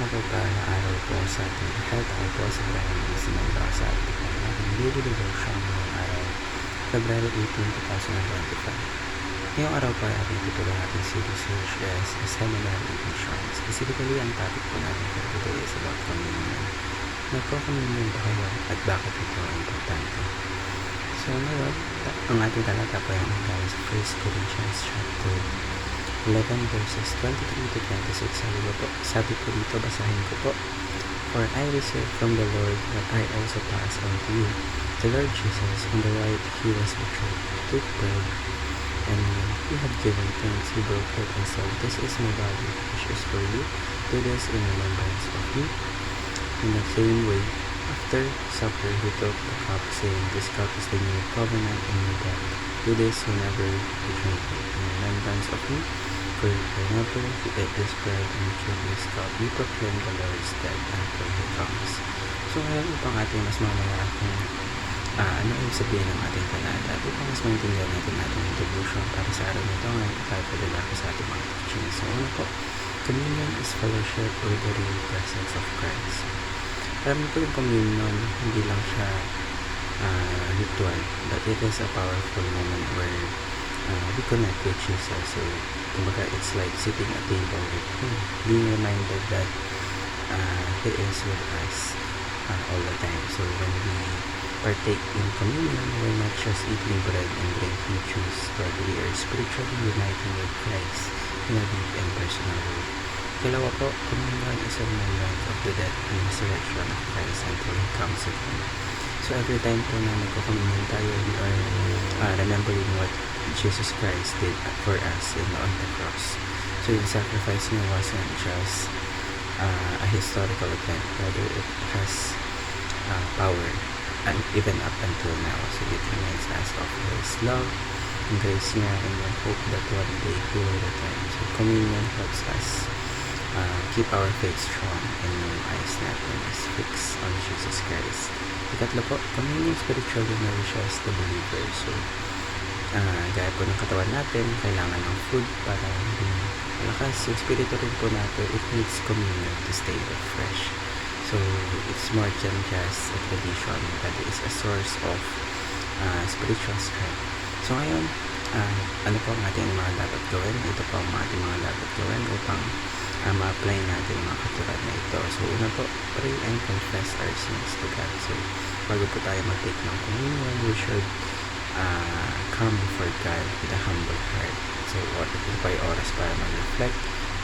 mapagpalang araw po sa ating lahat. Ako po si Brian Isinanda sa ating daily devotion ngayong araw, February 18, 2025. Ngayong araw po ay ating titulo natin series which is Seminary Missions. Specifically, ang topic po natin for today is about communion. Nagko-communion ba kayo at bakit ito importante? So ngayon, ang ating talata po ay ang galing sa 1 Corinthians chapter 11 verses 23 to 26. Sabi po dito, basahin ko po. For I received from the Lord what I also passed on to you. The Lord Jesus, on the night he was betrayed, took bread, and when he had given thanks, he broke it and said, "This is my body, which is for you. Do this in remembrance of me." In the same way, after supper, he took the cup, saying, "This cup is the new covenant in my blood. Do this whenever you drink it in remembrance of me. For whenever you eat this bread and drink this cup, you proclaim the Lord's death until he comes." So ngayon, upang ating mas mamaya kung ano yung sabihin ng ating talata, upang mas maintindihan natin ating devotion para sa araw nito, ngayon tayo padalaki sa ating mga teachings. So una po, communion is fellowship or the real presence of Christ. Alam niyo po yung communion, hindi lang siya ritual, but it is a powerful moment where we connect with Jesus. So, kumbaga, it's like sitting at table with Him, being reminded that He is with us all the time. So, when we partake in communion, we're not just eating bread and drinking juice, but we are spiritually uniting with Christ in a deep and personal way. Dalawa po, communion is a remembrance of the death and resurrection of Christ until He comes again. So every time po na nagko-communion tayo, we are remembering what Jesus Christ did for us on the cross. So yung sacrifice niya wasn't just a historical event, rather it has power and even up until now. So it reminds us of His love and grace niya and the hope that one day He will return. So communion helps us keep our faith strong and yung eyes natin is fixed on Jesus Christ. Ikatlo po, communion spiritually nourishes the believer. So, gaya po ng katawan natin, kailangan ng food para maging malakas. Yung spirito rin po natin, it needs communion to stay fresh. So, it's more than just a tradition, but it is a source of spiritual strength. So, ngayon, ano po ang ating mga dapat gawin? Ito po ang ating mga dapat gawin upang ma-apply natin ang mga katulad na ito. So, una po, pray and confess our sins to God. So, bago po tayo mag-take ng communion, we should come before God with a humble heart. So, ito pa yung oras para mag-reflect,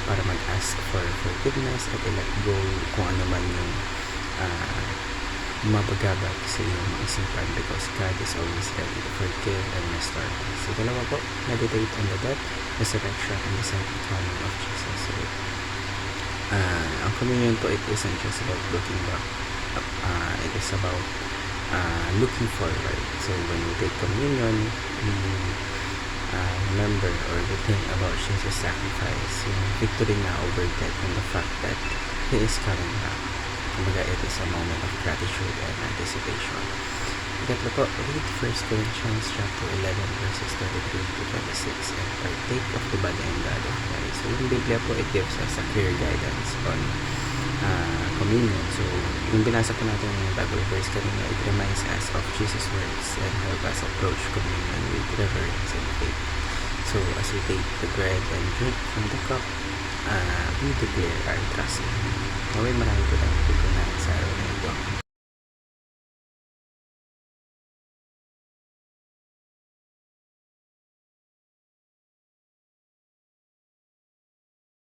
para mag-ask for forgiveness at i-let go kung ano man yung mapagabag sa iyong mga isipan, because God is always ready to forgive and restore. So, dalawa po, meditate on the death, resurrection, and the second coming of Jesus. So, ang communion po, it isn't just about looking back. It is about looking forward. So when we take communion, we remember or we think about Jesus' sacrifice, yung victory na over death, and the fact that He is coming back. Kumbaga, it is a moment of gratitude and anticipation. Ikatlo po, read 1 Corinthians chapter 11 verses 23 to 26 and partake of the body and blood of Christ. So yung Biblia po, it gives us a clear guidance on communion. So yung binasa po natin yung Bible verse kanina, it reminds us of Jesus' words and help us approach communion with reverence and faith. So as we take the bread and drink from the cup, we declare our trust in Him. Maraming po tayo